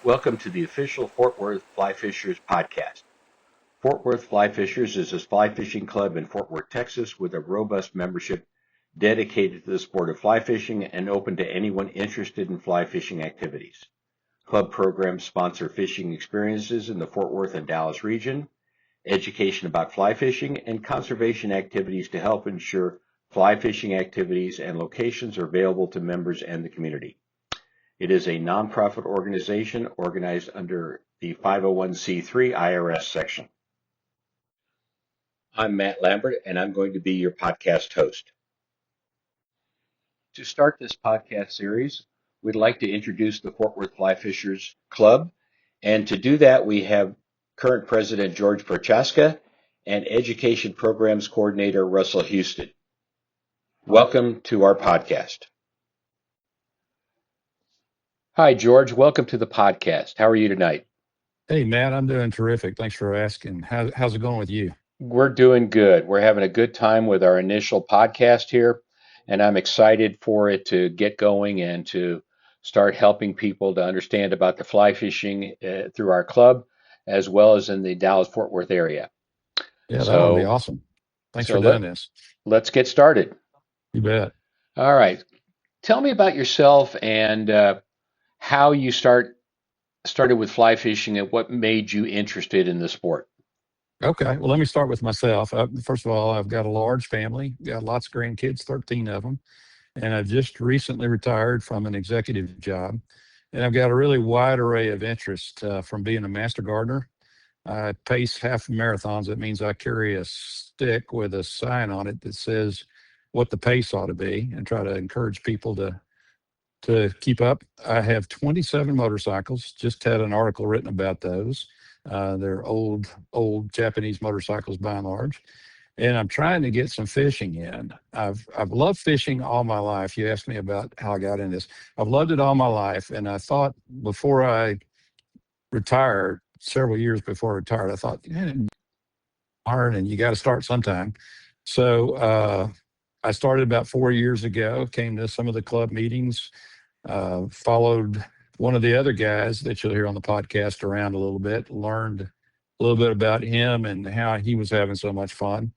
Welcome to the official Fort Worth Flyfishers podcast. Fort Worth Flyfishers is a fly fishing club in Fort Worth, Texas, with a robust membership dedicated to the sport of fly fishing and open to anyone interested in fly fishing activities. Club programs sponsor fishing experiences in the Fort Worth and Dallas region, education about fly fishing, and conservation activities to help ensure fly fishing activities and locations are available to members and the community. It is a nonprofit organization organized under the 501c3 IRS section. I'm Matt Lambert, and I'm going to be your podcast host. To start this podcast series, we'd like to introduce the Fort Worth Flyfishers Club, and to do that, we have current President George Prochaska and Education Programs Coordinator Russell Houston. Welcome to our podcast. Hi, George. Welcome to the podcast. How are you tonight? Hey, Matt, I'm doing terrific. Thanks for asking. How's it going with you? We're doing good. We're having a good time with our initial podcast here, and I'm excited for it to get going and to start helping people to understand about the fly fishing through our club, as well as in the Dallas-Fort Worth area. Yeah, that would be awesome. Thanks for doing this. Let's get started. You bet. All right. Tell me about yourself and how you started with fly fishing and what made you interested in the sport. Okay, well, let me start with myself. First of all, I've got a large family, got lots of grandkids, 13 of them, and I've just recently retired from an executive job. And I've got a really wide array of interests from being a master gardener. I pace half marathons. That means I carry a stick with a sign on it that says what the pace ought to be and try to encourage people to keep up. I have 27 motorcycles, just had an article written about those. They're old Japanese motorcycles by and large. And I'm trying to get some fishing in. I've loved fishing all my life. You asked me about how I got in this. I've loved it all my life. And I thought before I retired, several years before I retired, I thought, learn and you got to start sometime. So I started about 4 years ago, came to some of the club meetings, followed one of the other guys that you'll hear on the podcast around a little bit, learned a little bit about him and how he was having so much fun.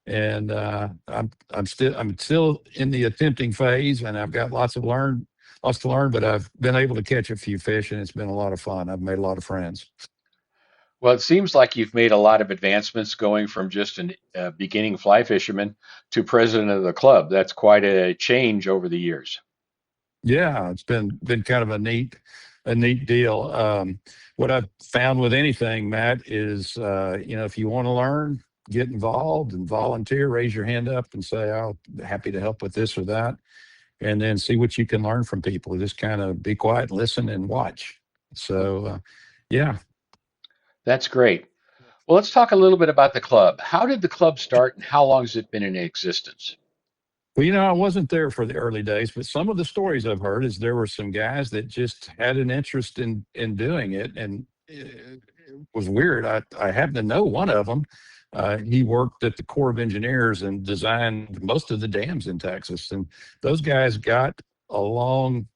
And I'm still in the attempting phase, and I've got lots to learn, but I've been able to catch a few fish, and it's been a lot of fun. I've made a lot of friends. Well, it seems like you've made a lot of advancements going from just a beginning fly fisherman to president of the club. That's quite a change over the years. Yeah, it's been kind of a neat deal. What I've found with anything, Matt, is if you want to learn, get involved and volunteer, raise your hand up and say, "I'm happy to help with this or that," and then see what you can learn from people. Just kind of be quiet, listen, and watch. So, yeah. That's great. Well, let's talk a little bit about the club. How did the club start and how long has it been in existence? Well, I wasn't there for the early days, but some of the stories I've heard is there were some guys that just had an interest in doing it, and it was weird. I happen to know one of them. He worked at the Corps of Engineers and designed most of the dams in Texas, and those guys got along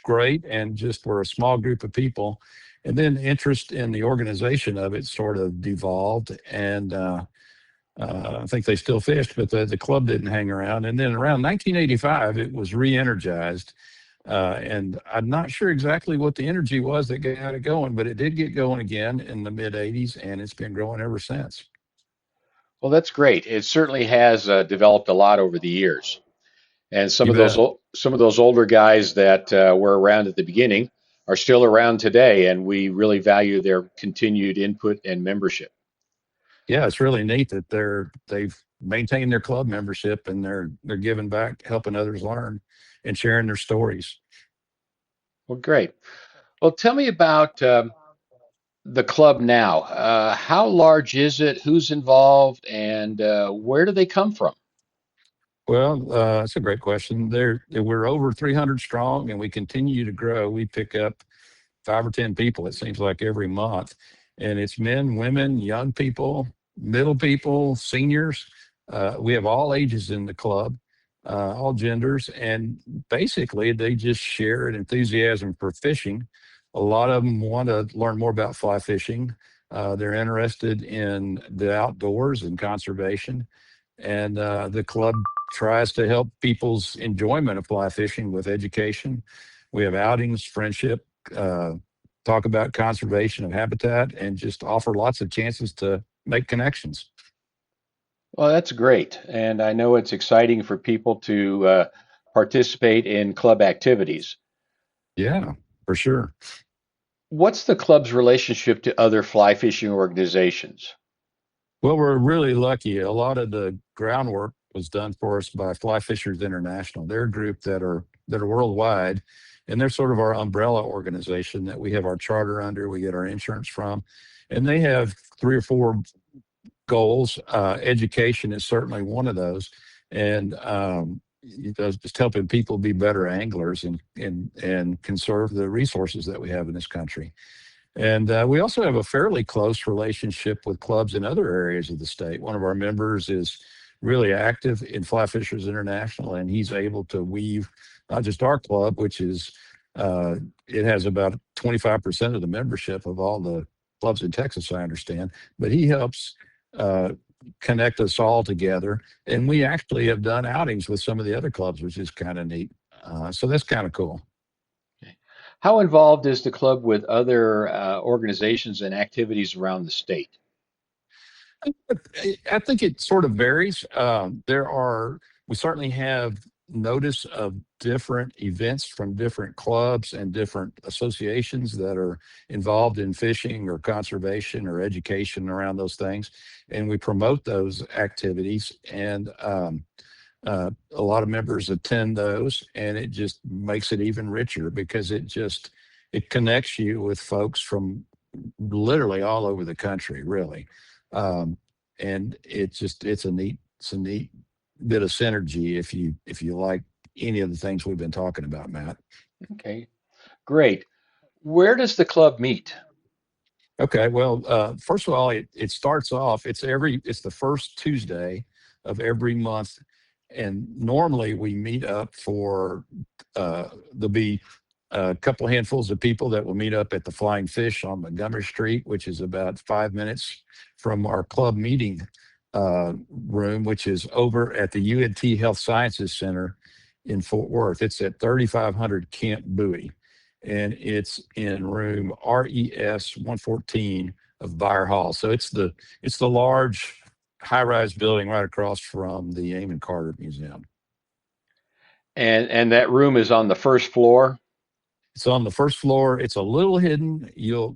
great and just were a small group of people. And then interest in the organization of it sort of devolved, and I think they still fished, but the club didn't hang around. And then around 1985, it was re-energized. And I'm not sure exactly what the energy was that got it going, but it did get going again in the mid-'80s, and it's been growing ever since. Well, that's great. It certainly has developed a lot over the years. And some of those older guys that were around at the beginning are still around today, and we really value their continued input and membership. Yeah, it's really neat that they've maintained their club membership and they're giving back, helping others learn, and sharing their stories. Well, great. Well, tell me about the club now. How large is it? Who's involved? And where do they come from? Well, that's a great question. We're over 300 strong, and we continue to grow. We pick up 5 or 10 people, it seems like, every month. And it's men, women, young people, middle people, seniors. We have all ages in the club, all genders. And basically, they just share an enthusiasm for fishing, A lot of them want to learn more about fly fishing. They're interested in the outdoors and conservation. And the club tries to help people's enjoyment of fly fishing with education. We have outings, friendship, uh, talk about conservation of habitat, and just offer lots of chances to make connections. Well, that's great. And I know it's exciting for people to participate in club activities. Yeah, for sure. What's the club's relationship to other fly fishing organizations? Well, we're really lucky. A lot of the groundwork was done for us by Flyfishers International. They're a group that are worldwide, and they're sort of our umbrella organization that we have our charter under. We get our insurance from, and they have three or four goals. Education is certainly one of those, and just helping people be better anglers and conserve the resources that we have in this country. And we also have a fairly close relationship with clubs in other areas of the state. One of our members is really active in Fly Fishers International, and he's able to weave not just our club, which is it has about 25% of the membership of all the clubs in Texas, I understand, but he helps uh, connect us all together. And we actually have done outings with some of the other clubs, which is kind of neat. So that's kind of cool. Okay. How involved is the club with other organizations and activities around the state? I think it sort of varies. We certainly have notice of different events from different clubs and different associations that are involved in fishing or conservation or education around those things. And we promote those activities. And a lot of members attend those, and it just makes it even richer because it connects you with folks from literally all over the country, really. Um, and it's a neat bit of synergy if you like any of the things we've been talking about, Matt. Okay, great. Where does the club meet? Okay, well, first of all, it starts off. It's the first Tuesday of every month, and normally we meet up for there'll be a couple handfuls of people that will meet up at the Flying Fish on Montgomery Street, which is about 5 minutes from our club meeting room, which is over at the UNT Health Sciences Center in Fort Worth. It's at 3500 Camp Bowie, and it's in room RES 114 of Beyer Hall. So it's the large high-rise building right across from the Amon Carter Museum. And that room is on the first floor. It's on the first floor. It's a little hidden. You'll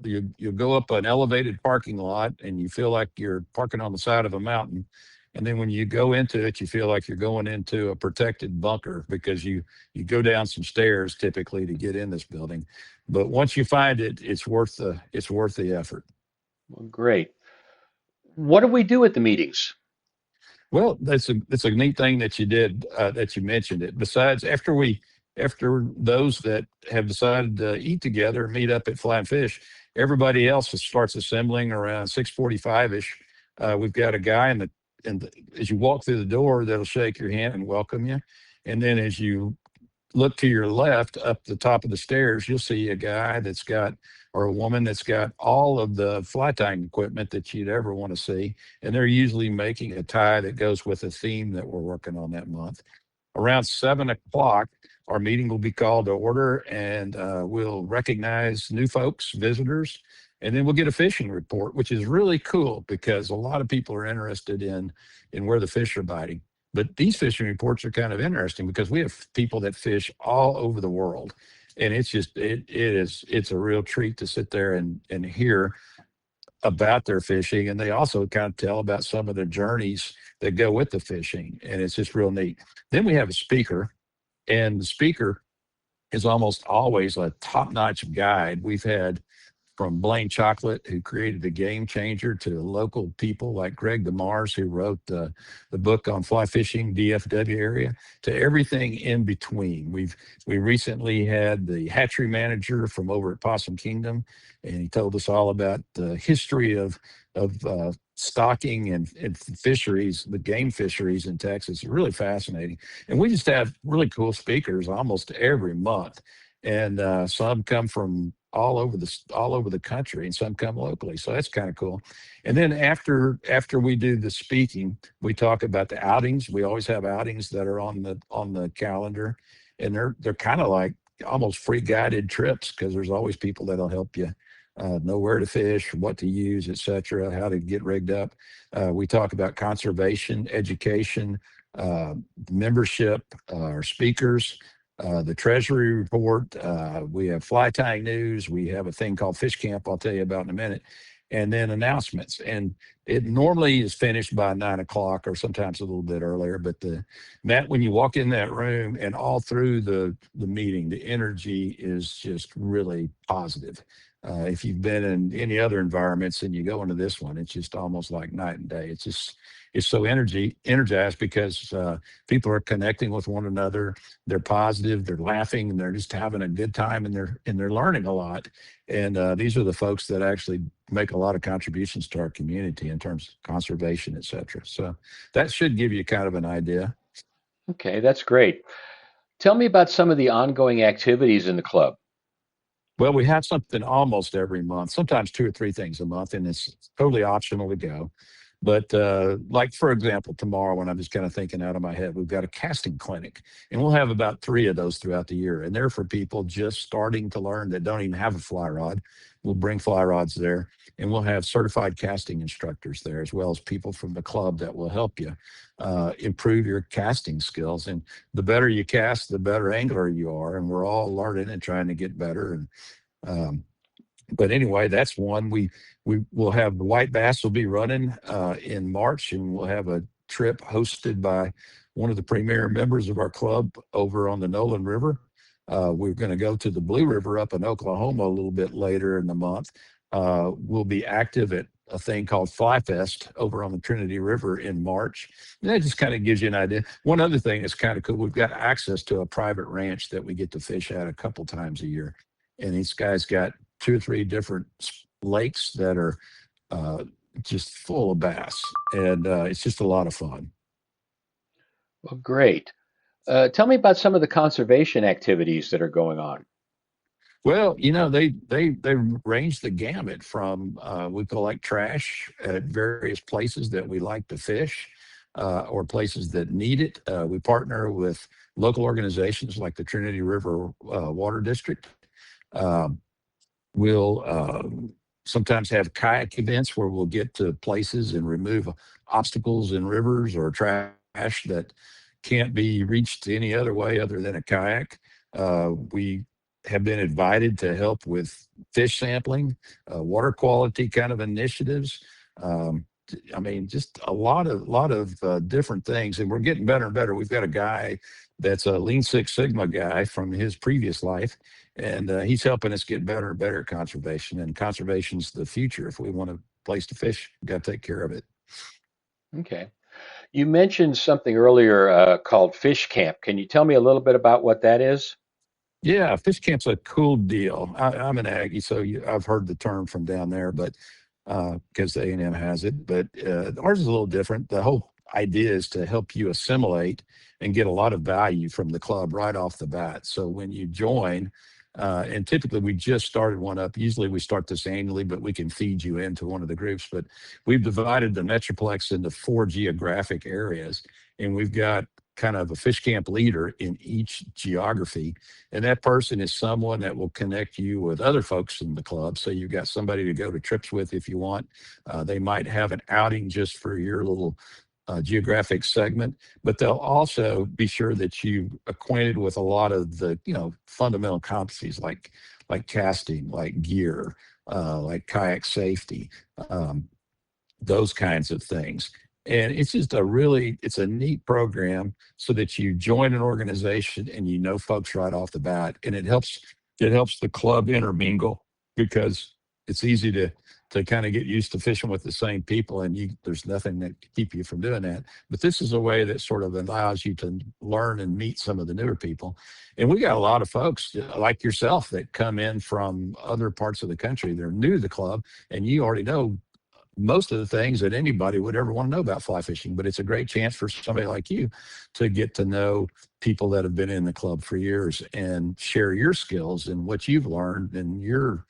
go up an elevated parking lot, and you feel like you're parking on the side of a mountain. And then when you go into it, you feel like you're going into a protected bunker because you go down some stairs typically to get in this building. But once you find it, it's worth the effort. Well, great. What do we do at the meetings? Well, that's a neat thing that you did, that you mentioned it. Besides, after those that have decided to eat together, meet up at Fly and Fish, everybody else starts assembling around 6:45 ish. We've got a guy as you walk through the door that'll shake your hand and welcome you, and then as you look to your left up the top of the stairs, you'll see a guy that's got, or a woman that's got all of the fly tying equipment that you'd ever want to see. And they're usually making a tie that goes with a theme that we're working on that month. Around 7 o'clock, our meeting will be called to order, and we'll recognize new folks, visitors, and then we'll get a fishing report, which is really cool because a lot of people are interested in where the fish are biting. But these fishing reports are kind of interesting because we have people that fish all over the world. And it's a real treat to sit there and hear about their fishing. And they also kind of tell about some of the journeys that go with the fishing. And it's just real neat. Then we have a speaker, and the speaker is almost always a top-notch guide. We've had from Blaine Chocolate, who created the Game Changer, to local people like Greg DeMars, who wrote the book on fly fishing DFW area, to everything in between. We recently had the hatchery manager from over at Possum Kingdom, and he told us all about the history of stocking and fisheries, the game fisheries in Texas. Really fascinating. And we just have really cool speakers almost every month. And some come from all over the country, and some come locally. So that's kind of cool. And then after we do the speaking, we talk about the outings. We always have outings that are on the calendar, and they're kind of like almost free guided trips because there's always people that'll help you know where to fish, what to use, etc., how to get rigged up. We talk about conservation, education, uh, membership, our speakers, the Treasury report. We have fly tying news. We have a thing called Fish Camp, I'll tell you about in a minute, and then announcements. And it normally is finished by 9 o'clock or sometimes a little bit earlier. But Matt, when you walk in that room and all through the meeting, the energy is just really positive. If you've been in any other environments and you go into this one, it's just almost like night and day. It's so energized because people are connecting with one another. They're positive, they're laughing, and they're just having a good time, and they're learning a lot. And these are the folks that actually make a lot of contributions to our community in terms of conservation, et cetera. So that should give you kind of an idea. Okay, that's great. Tell me about some of the ongoing activities in the club. Well, we have something almost every month, sometimes 2 or 3 things a month, and it's totally optional to go. But like, for example, tomorrow, when I'm just kind of thinking out of my head, we've got a casting clinic, and we'll have about 3 of those throughout the year. And they're for people just starting to learn that don't even have a fly rod. We'll bring fly rods there, and we'll have certified casting instructors there, as well as people from the club that will help you improve your casting skills. And the better you cast, the better angler you are. And we're all learning and trying to get better. And um, but anyway, that's one. We will have the white bass will be running in March, and we'll have a trip hosted by one of the premier members of our club over on the Nolan River. We're going to go to the Blue River up in Oklahoma a little bit later in the month. We'll be active at a thing called Flyfest over on the Trinity River in March. And that just kind of gives you an idea. One other thing that's kind of cool, we've got access to a private ranch that we get to fish at a couple times a year. And these guys got 2 or 3 different lakes that are uh, just full of bass, and it's just a lot of fun. Well, great. Tell me about some of the conservation activities that are going on. Well, they range the gamut from we collect trash at various places that we like to fish. Or places that need it. We partner with local organizations like the Trinity River Water District. Um, We'll sometimes have kayak events where we'll get to places and remove obstacles in rivers or trash that can't be reached any other way other than a kayak. We have been invited to help with fish sampling, water quality kind of initiatives. I mean, just a lot of different things, and we're getting better and better. We've got a guy that's a Lean Six Sigma guy from his previous life, and he's helping us get better and better at conservation. And conservation's the future. If we want a place to fish, we got to take care of it. Okay. You mentioned something earlier called Fish Camp. Can you tell me a little bit about what that is? Yeah, fish camp's a cool deal. I'm an Aggie, so I've heard the term from down there, but because the A&M has it. But ours is a little different. The whole idea is to help you assimilate and get a lot of value from the club right off the bat. So when you join, and typically we just started one up. Usually we start this annually, but we can feed you into one of the groups. But we've divided the Metroplex into 4 geographic areas, and we've got kind of a fish camp leader in each geography. And that person is someone that will connect you with other folks in the club. So you've got somebody to go to trips with if you want. They might have an outing just for your little geographic segment, but they'll also be sure that you acquainted with a lot of the fundamental competencies like casting, like gear, like kayak safety, um, those kinds of things. And it's just it's a neat program so that you join an organization and you know folks right off the bat. And it helps the club intermingle because it's easy to kind of get used to fishing with the same people, and there's nothing that can keep you from doing that. But this is a way that sort of allows you to learn and meet some of the newer people. And we got a lot of folks like yourself that come in from other parts of the country. They're new to the club, and you already know most of the things that anybody would ever want to know about fly fishing. But it's a great chance for somebody like you to get to know people that have been in the club for years and share your skills and what you've learned and your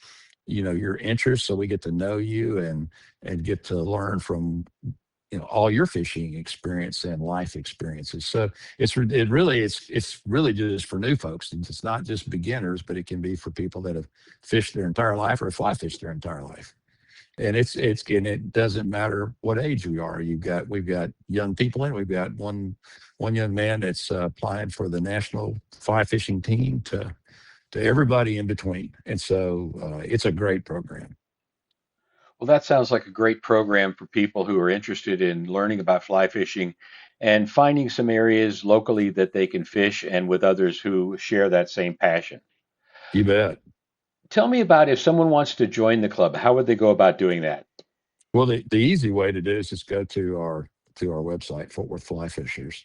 interests. So we get to know you and get to learn from all your fishing experience and life experiences. So it's really just for new folks. It's not just beginners, but it can be for people that have fished their entire life or fly fished their entire life. And and it doesn't matter what age we are. We've got young people in. We've got one young man that's applying for the national fly fishing team to everybody in between. And so it's a great program. Well, that sounds like a great program for people who are interested in learning about fly fishing and finding some areas locally that they can fish and with others who share that same passion. You bet. Tell me about if someone wants to join the club, how would they go about doing that? Well, the easy way to do is just go to our website, Fort Worth Flyfishers,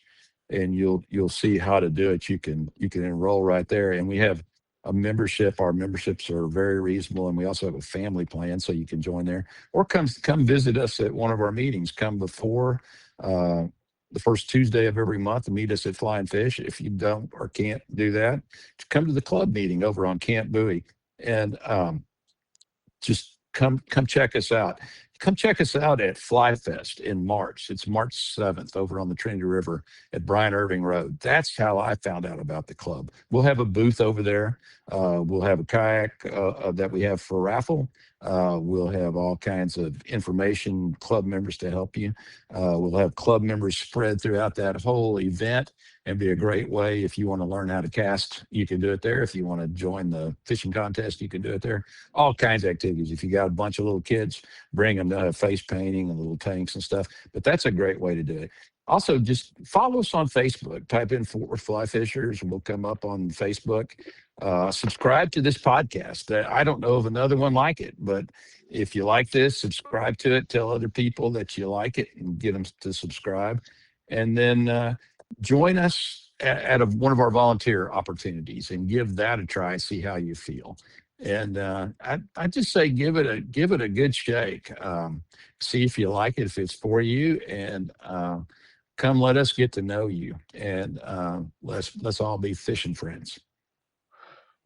and you'll see how to do it. You can enroll right there, and we have a membership. Our memberships are very reasonable, and we also have a family plan, so you can join there or come visit us at one of our meetings. Come before uh, the first Tuesday of every month and meet us at Fly and Fish. If you don't or can't do that, come to the club meeting over on Camp Bowie, and just come check us out. Come check us out at Fly Fest in March. It's March 7th over on the Trinity River at Bryan Irving Road. That's how I found out about the club. We'll have a booth over there. We'll have a kayak that we have for raffle. We'll have all kinds of information, club members to help you. We'll have club members spread throughout that whole event and be a great way. If you want to learn how to cast, you can do it there. If you want to join the fishing contest, you can do it there. All kinds of activities. If you got a bunch of little kids, bring them to have face painting and little tanks and stuff. But that's a great way to do it. Also, just follow us on Facebook. Type in Fort Worth Fly Fishers, and we'll come up on Facebook. Subscribe to this podcast. I don't know of another one like it, but if you like this, subscribe to it. Tell other people that you like it and get them to subscribe. And then join us one of our volunteer opportunities and give that a try and see how you feel. And I just say give it a good shake. See if you like it, if it's for you, and come let us get to know you, and let's all be fishing friends.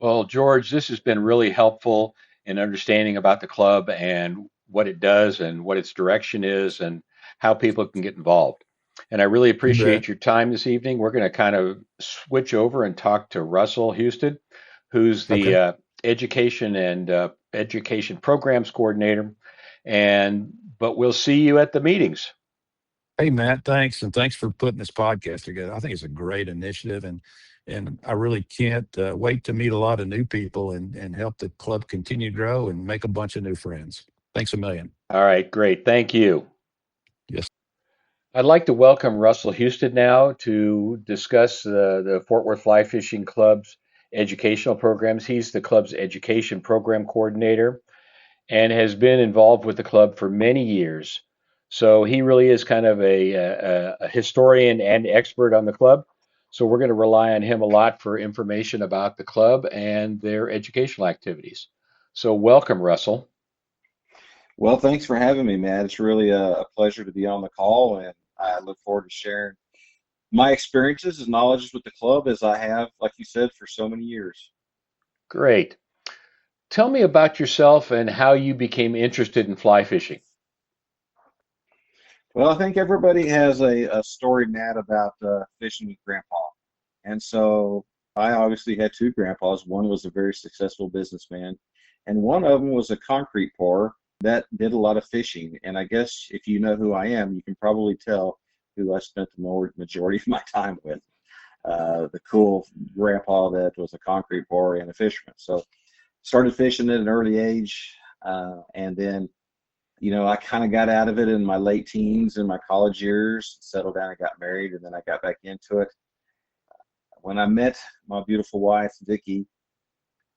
Well, George, this has been really helpful in understanding about the club and what it does and what its direction is and how people can get involved. And I really You bet. appreciate your time this evening. We're going to kind of switch over and talk to Russell Houston, who's the Okay. education and education programs coordinator. And but we'll see you at the meetings. Hey, Matt, thanks, and thanks for putting this podcast together. I think it's a great initiative, and I really can't wait to meet a lot of new people and help the club continue to grow and make a bunch of new friends. Thanks a million. All right, great. Thank you. Yes. I'd like to welcome Russell Houston now to discuss the Fort Worth Fly Fishing Club's educational programs. He's the club's education program coordinator and has been involved with the club for many years. So he really is kind of a historian and expert on the club. So we're going to rely on him a lot for information about the club and their educational activities. So welcome, Russell. Well, thanks for having me, Matt. It's really a pleasure to be on the call, and I look forward to sharing my experiences and knowledge with the club as I have, like you said, for so many years. Great. Tell me about yourself and how you became interested in fly fishing. Well, I think everybody has a story, Matt, about fishing with Grandpa. And so I obviously had two grandpas. One was a very successful businessman, and one of them was a concrete pourer that did a lot of fishing. And I guess if you know who I am, you can probably tell who I spent the majority of my time with. The cool grandpa that was a concrete pourer and a fisherman. So started fishing at an early age, and then I kind of got out of it in my late teens and my college years, settled down and got married, and then I got back into it. When I met my beautiful wife, Vicki,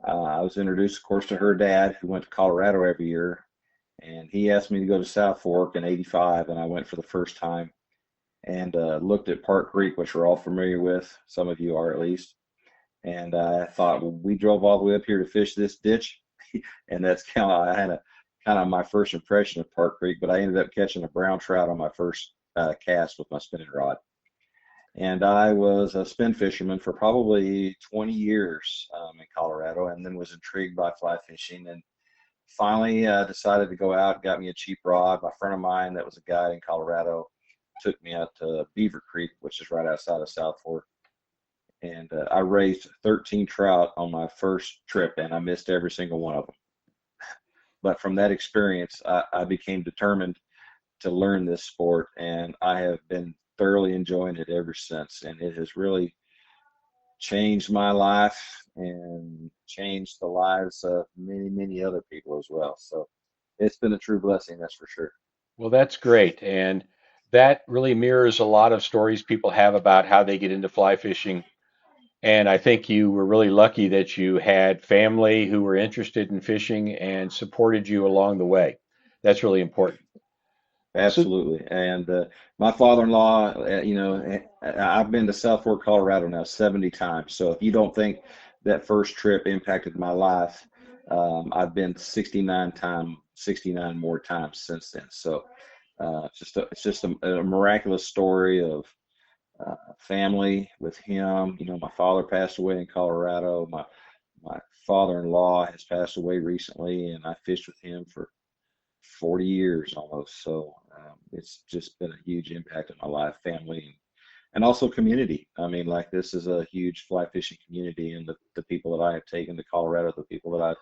I was introduced, of course, to her dad, who went to Colorado every year, and he asked me to go to South Fork in '85, and I went for the first time and looked at Park Creek, which we're all familiar with. Some of you are at least. And I thought, well, we drove all the way up here to fish this ditch, and that's kind of I had a kind of my first impression of Park Creek, but I ended up catching a brown trout on my first cast with my spinning rod. And I was a spin fisherman for probably 20 years in Colorado, and then was intrigued by fly fishing, and finally decided to go out, got me a cheap rod. My friend of mine that was a guide in Colorado took me out to Beaver Creek, which is right outside of South Fork. And I raised 13 trout on my first trip, and I missed every single one of them. But from that experience, I became determined to learn this sport, and I have been thoroughly enjoying it ever since. And it has really changed my life and changed the lives of many, many other people as well. So it's been a true blessing, that's for sure. Well, that's great. And that really mirrors a lot of stories people have about how they get into fly fishing. And I think you were really lucky that you had family who were interested in fishing and supported you along the way. That's really important. So, Absolutely. And my father-in-law, I've been to South Fork, Colorado now 70 times. So if you don't think that first trip impacted my life, I've been 69 more times since then. So it's just a miraculous story of family with him. You know, my father passed away in Colorado. My father-in-law has passed away recently, and I fished with him for 40 years almost. So it's just been a huge impact on my life, family, and also community. I mean, like, this is a huge fly fishing community, and the people that I have taken to Colorado, the people that I've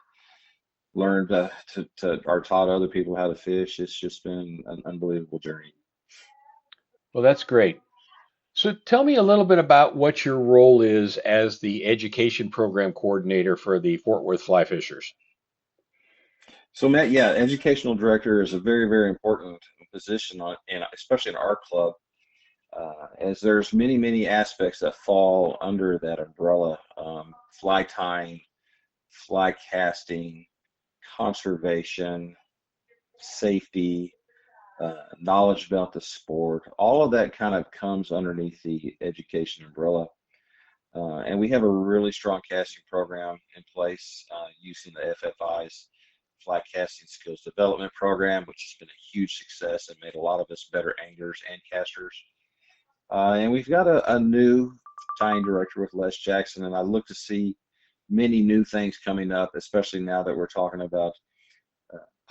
learned to or taught other people how to fish, it's just been an unbelievable journey. well, that's great. So tell me a little bit about what your role is as the education program coordinator for the Fort Worth Fly Fishers. So Matt, yeah, educational director is a very, very important position and especially in our club, as there's many, many aspects that fall under that umbrella: fly tying, fly casting, conservation, safety, knowledge about the sport. All of that kind of comes underneath the education umbrella. And we have a really strong casting program in place using the FFI's Fly Casting Skills Development Program, which has been a huge success and made a lot of us better anglers and casters. And we've got a new tying director with Les Jackson, and I look to see many new things coming up, especially now that we're talking about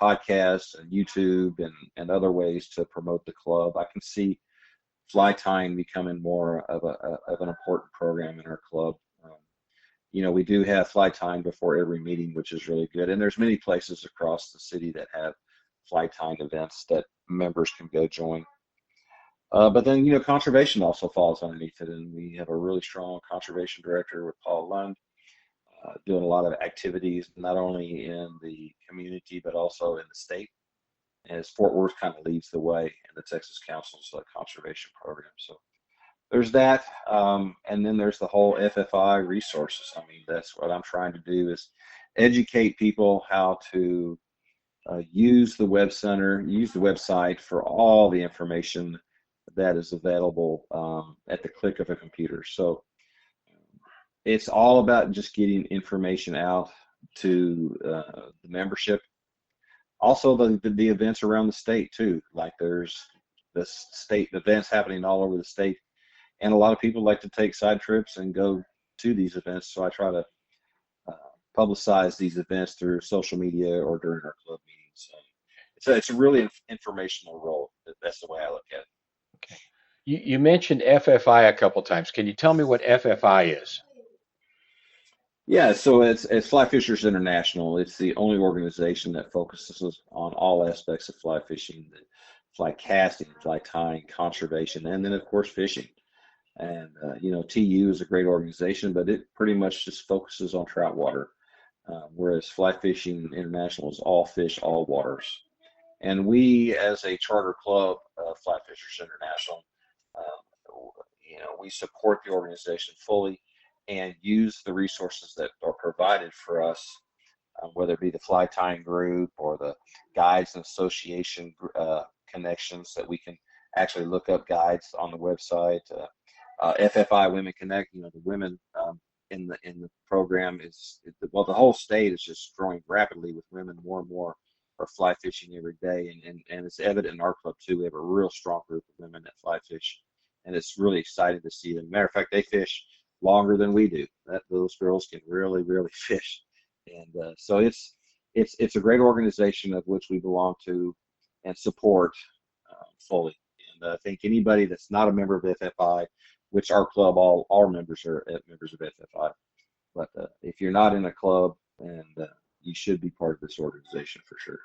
podcasts and YouTube and other ways to promote the club. I can see fly tying becoming more of an important program in our club. You know, we do have fly tying before every meeting, which is really good. And there's many places across the city that have fly tying events that members can go join. But then, you know, conservation also falls underneath it. And we have a really strong conservation director with Paul Lund, doing a lot of activities, not only in the community, but also in the state, as Fort Worth kind of leads the way in the Texas Council's conservation program. So there's that. And then there's the whole FFI resources. I mean, that's what I'm trying to do, is educate people how to use the web center, use the website for all the information that is available at the click of a computer. So it's all about just getting information out to the membership. Also, the events around the state too. Like, there's the state events happening all over the state, and a lot of people like to take side trips and go to these events. So I try to publicize these events through social media or during our club meetings. It's a really informational role. That's the way I look at it. Okay. You mentioned FFI a couple times. Can you tell me what FFI is? Yeah, so it's Fly Fishers International. It's the only organization that focuses on all aspects of fly fishing: the fly casting, fly tying, conservation, and then of course fishing. And you know, TU is a great organization, but it pretty much just focuses on trout water, whereas Fly Fishing International is all fish, all waters. And we, as a charter club, Fly Fishers International, you know, we support the organization fully and use the resources that are provided for us, whether it be the fly tying group or the guides and association connections that we can actually look up guides on the website. FFI Women Connect, you know, the women in the program is, well, the whole state is just growing rapidly with women more and more are fly fishing every day, and it's evident in our club too. We have a real strong group of women that fly fish, and it's really exciting to see them. Matter of fact, they fish longer than we do. Those girls can really, really fish, and so it's a great organization of which we belong to and support fully. And I think anybody that's not a member of FFI, which our club, all our members are members of FFI, but if you're not in a club, and you should be part of this organization for sure.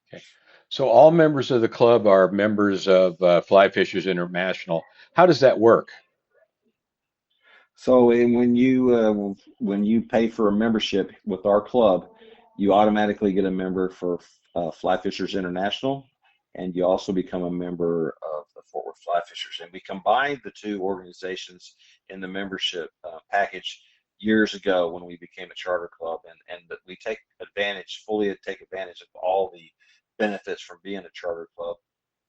Okay. So all members of the club are members of Flyfishers International. How does that work? So when you pay for a membership with our club, you automatically get a member for Flyfishers International, and you also become a member of the Fort Worth Flyfishers. And we combined the two organizations in the membership package years ago when we became a charter club, and we fully take advantage of all the benefits from being a charter club.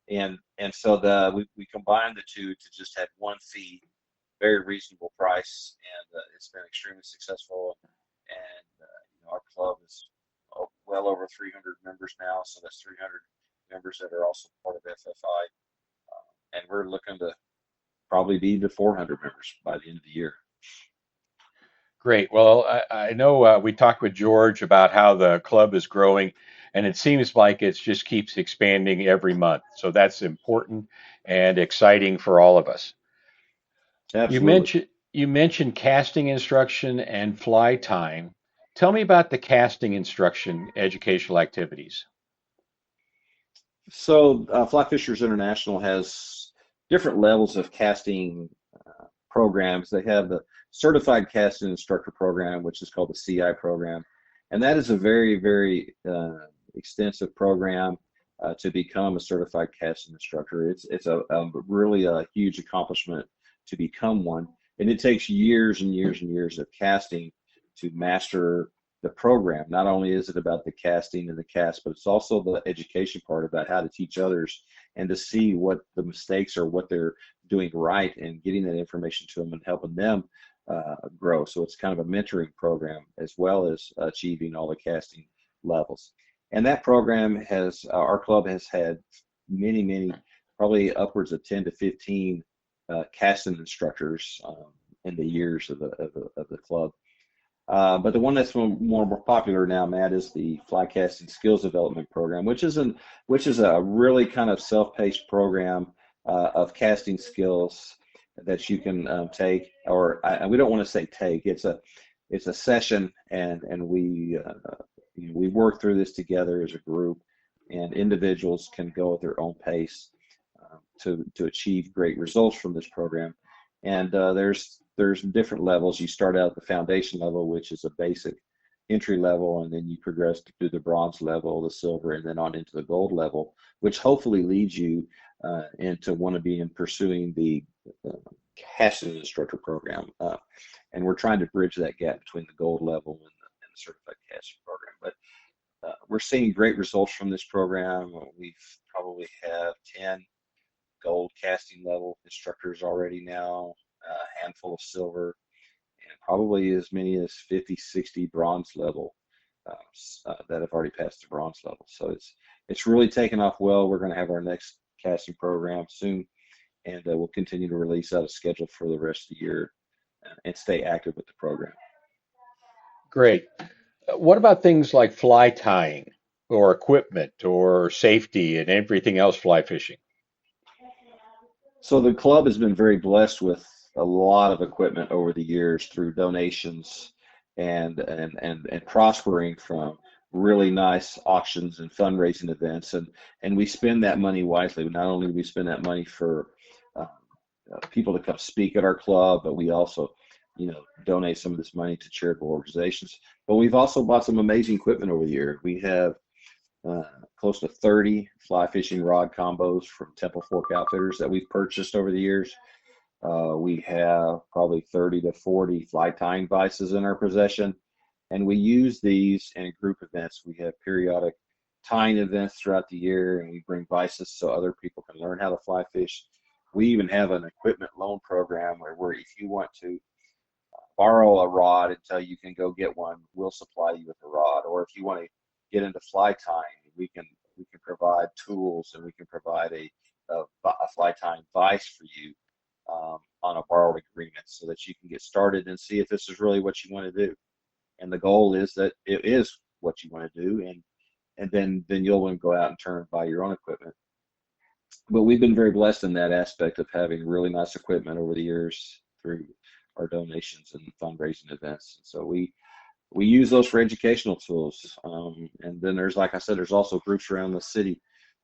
And so we combined the two to just have one fee, very reasonable price, and it's been extremely successful. And our club is well over 300 members now, so that's 300 members that are also part of FFI, and we're looking to probably be to 400 members by the end of the year. Great. Well, I know we talked with George about how the club is growing, and it seems like it just keeps expanding every month. So that's important and exciting for all of us. Absolutely. You mentioned casting instruction and fly time. Tell me about the casting instruction educational activities. So Flyfishers International has different levels of casting programs. They have the Certified Casting Instructor Program, which is called the CI program, and that is a very, very extensive program to become a certified casting instructor. It's a really a huge accomplishment to become one, and it takes years and years and years of casting to master the program. Not only is it about the casting and the cast, but it's also the education part about how to teach others and to see what the mistakes are, what they're doing right, and getting that information to them and helping them grow. So it's kind of a mentoring program as well as achieving all the casting levels. And that program our club has had many, probably upwards of 10 to 15 casting instructors in the years of the club. But the one that's more popular now, Matt, is the Fly Casting Skills Development Program, which is a really kind of self-paced program of casting skills that you can take, or we don't want to say take. It's a session, and we work through this together as a group, and individuals can go at their own pace to achieve great results from this program. And there's different levels. You start out at the foundation level, which is a basic entry level, and then you progress to the bronze level, the silver, and then on into the gold level, which hopefully leads you into want to be in pursuing the casting instructor program. And we're trying to bridge that gap between the gold level and the certified casting program. But we're seeing great results from this program. We've probably have 10 gold casting level instructors already now, a handful of silver, and probably as many as 50, 60 bronze level that have already passed the bronze level. So it's really taken off well. We're going to have our next casting program soon, and we'll continue to release out a schedule for the rest of the year and stay active with the program. Great. What about things like fly tying or equipment or safety and everything else fly fishing? So the club has been very blessed with a lot of equipment over the years through donations and prospering from really nice auctions and fundraising events, and we spend that money wisely. Not only do we spend that money for people to come speak at our club, but we also donate some of this money to charitable organizations. But we've also bought some amazing equipment over the year. We have close to 30 fly fishing rod combos from Temple Fork Outfitters that we've purchased over the years. We have probably 30 to 40 fly tying vices in our possession, and we use these in group events. We have periodic tying events throughout the year, and we bring vices so other people can learn how to fly fish. We even have an equipment loan program where if you want to borrow a rod until you can go get one, we'll supply you with a rod. Or if you want to get into fly tying, we can provide tools, and we can provide a fly tying vise for you on a borrowed agreement, so that you can get started and see if this is really what you want to do. And the goal is that it is what you want to do, and then you'll want to go out and turn and buy your own equipment. But we've been very blessed in that aspect of having really nice equipment over the years through our donations and fundraising events. So we use those for educational tools. And then there's, like I said, there's also groups around the city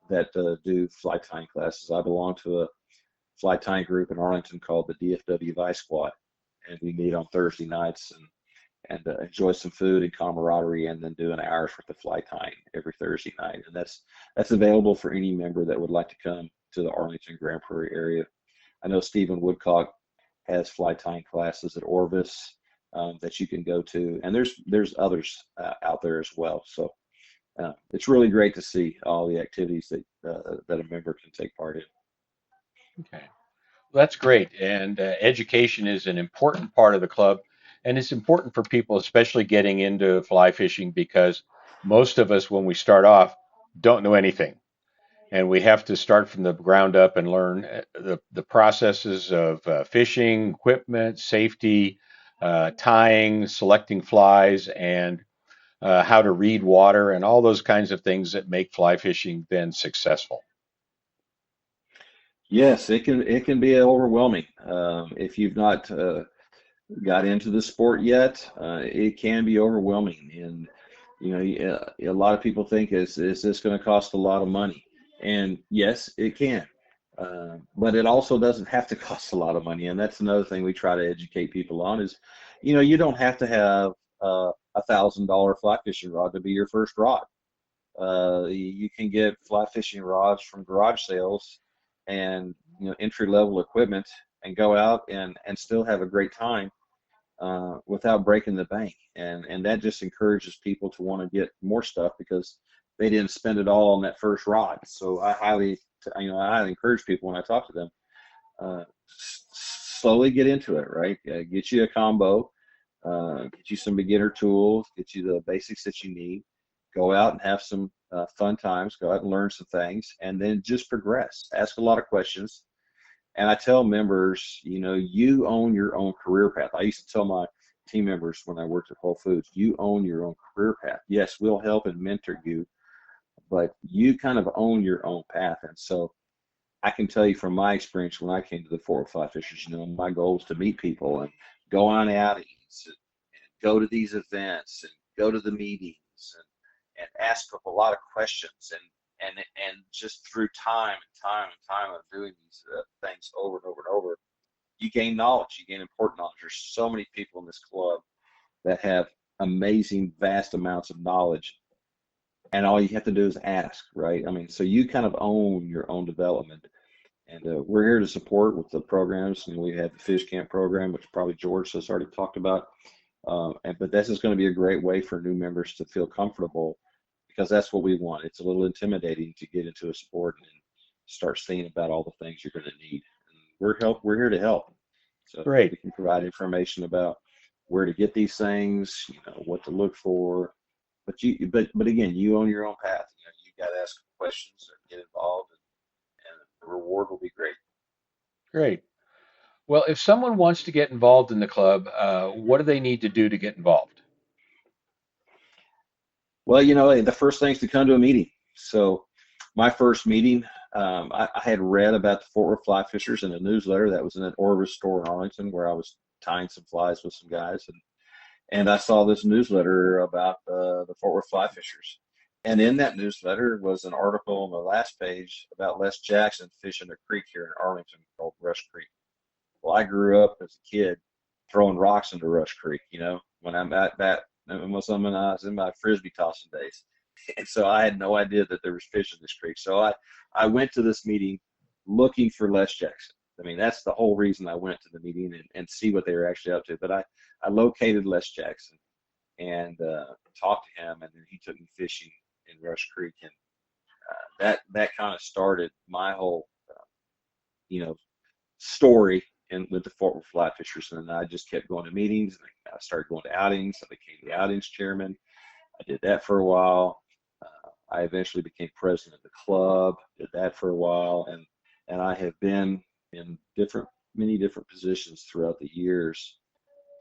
that do fly tying classes. I belong to a fly tying group in Arlington called the DFW Vice Squad, and we meet on Thursday nights and enjoy some food and camaraderie, and then do an hour's worth of fly tying every Thursday night. And that's available for any member that would like to come to the Arlington Grand Prairie area. I know Stephen Woodcock has fly tying classes at Orvis that you can go to, and there's others out there as well. So it's really great to see all the activities that a member can take part in. Okay. Well, that's great. And education is an important part of the club. And it's important for people, especially getting into fly fishing, because most of us, when we start off, don't know anything. And we have to start from the ground up and learn the processes of fishing, equipment, safety, tying, selecting flies, and how to read water, and all those kinds of things that make fly fishing then successful. Yes, it can be overwhelming if you've not got into the sport yet. It can be overwhelming, and a lot of people think, is this going to cost a lot of money? And yes, it can, but it also doesn't have to cost a lot of money. And that's another thing we try to educate people on is, you don't have to have $1,000 fly fishing rod to be your first rod. You can get fly fishing rods from garage sales and entry level equipment, and go out and still have a great time without breaking the bank. And that just encourages people to want to get more stuff, because they didn't spend it all on that first rod. So I highly encourage people, when I talk to them, slowly get into it, right? Get you a combo, get you some beginner tools, get you the basics that you need, go out and have some fun times, go out and learn some things, and then just progress. Ask a lot of questions. And I tell members, you own your own career path. I used to tell my team members when I worked at Whole Foods, you own your own career path. Yes, we'll help and mentor you, but you kind of own your own path. And so I can tell you from my experience, when I came to the Fort Worth Flyfishers, my goal was to meet people and go on outings and go to these events and go to the meetings and ask a lot of questions, and just through time of doing these things over and over and over, you gain knowledge, you gain important knowledge. There's so many people in this club that have amazing, vast amounts of knowledge, and all you have to do is ask, right? I mean, so you kind of own your own development, and we're here to support with the programs. And we have the fish camp program, which probably George has already talked about, but this is going to be a great way for new members to feel comfortable, because that's what we want. It's a little intimidating to get into a sport and start seeing about all the things you're going to need. And we're here to help. So Great. we can provide information about where to get these things, what to look for. But again, you own your own path. You got to ask questions and get involved, and the reward will be great. Great. Well, if someone wants to get involved in the club, what do they need to do to get involved? Well, the first thing is to come to a meeting. So my first meeting, I had read about the Fort Worth Flyfishers in a newsletter that was in an Orvis store in Arlington, where I was tying some flies with some guys. And I saw this newsletter about the Fort Worth Flyfishers. And in that newsletter was an article on the last page about Les Jackson fishing a creek here in Arlington called Rush Creek. Well, I grew up as a kid throwing rocks into Rush Creek, when I'm at that. I was in my frisbee tossing days. And so I had no idea that there was fish in this creek. So I went to this meeting looking for Les Jackson. I mean, that's the whole reason I went to the meeting, and see what they were actually up to. But I located Les Jackson and talked to him, and then he took me fishing in Rush Creek. And that kind of started my whole, story with the Fort Worth Flyfishers. And I just kept going to meetings, and I started going to outings. I became the outings chairman. I did that for a while. I eventually became president of the club, did that for a while, and I have been in many different positions throughout the years.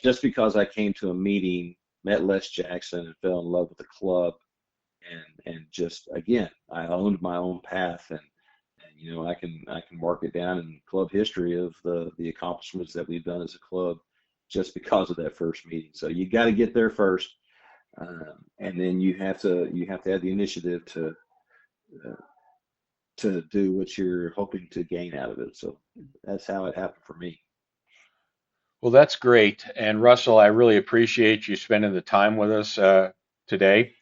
Just because I came to a meeting, met Les Jackson, and fell in love with the club, and just again, I owned my own path, and I can mark it down in club history of the accomplishments that we've done as a club, just because of that first meeting. So you got to get there first, and then you have to have the initiative to do what you're hoping to gain out of it. So that's how it happened for me. Well, that's great. And Russell, I really appreciate you spending the time with us today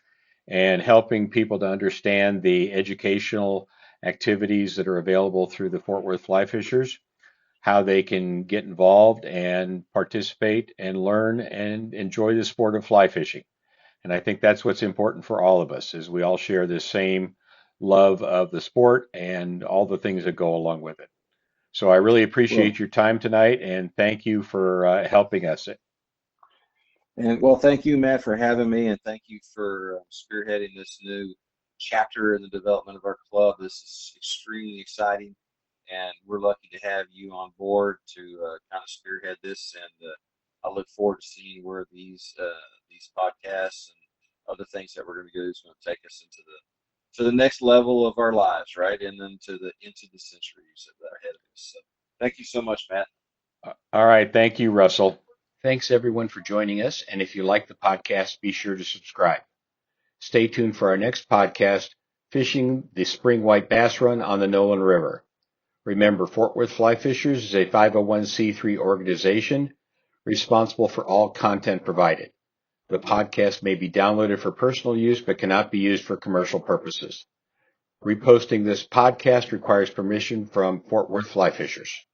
and helping people to understand the educational activities that are available through the Fort Worth Flyfishers, how they can get involved and participate and learn and enjoy the sport of fly fishing. And I think that's what's important for all of us, is we all share this same love of the sport and all the things that go along with it. So I really appreciate Well, your time tonight, and thank you for helping us. thank you, Matt, for having me, and thank you for spearheading this new chapter in the development of our club. This is extremely exciting, and we're lucky to have you on board to kind of spearhead this. And I look forward to seeing where these podcasts and other things that we're going to do is going to take us to the next level of our lives, right, and then into the centuries that are ahead of us. So, thank you so much, Matt. All right. Thank you, Russell. Thanks, everyone, for joining us. And if you like the podcast, be sure to subscribe. Stay tuned for our next podcast, Fishing the Spring White Bass Run on the Nolan River. Remember, Fort Worth Fly Fishers is a 501c3 organization responsible for all content provided. The podcast may be downloaded for personal use but cannot be used for commercial purposes. Reposting this podcast requires permission from Fort Worth Fly Fishers.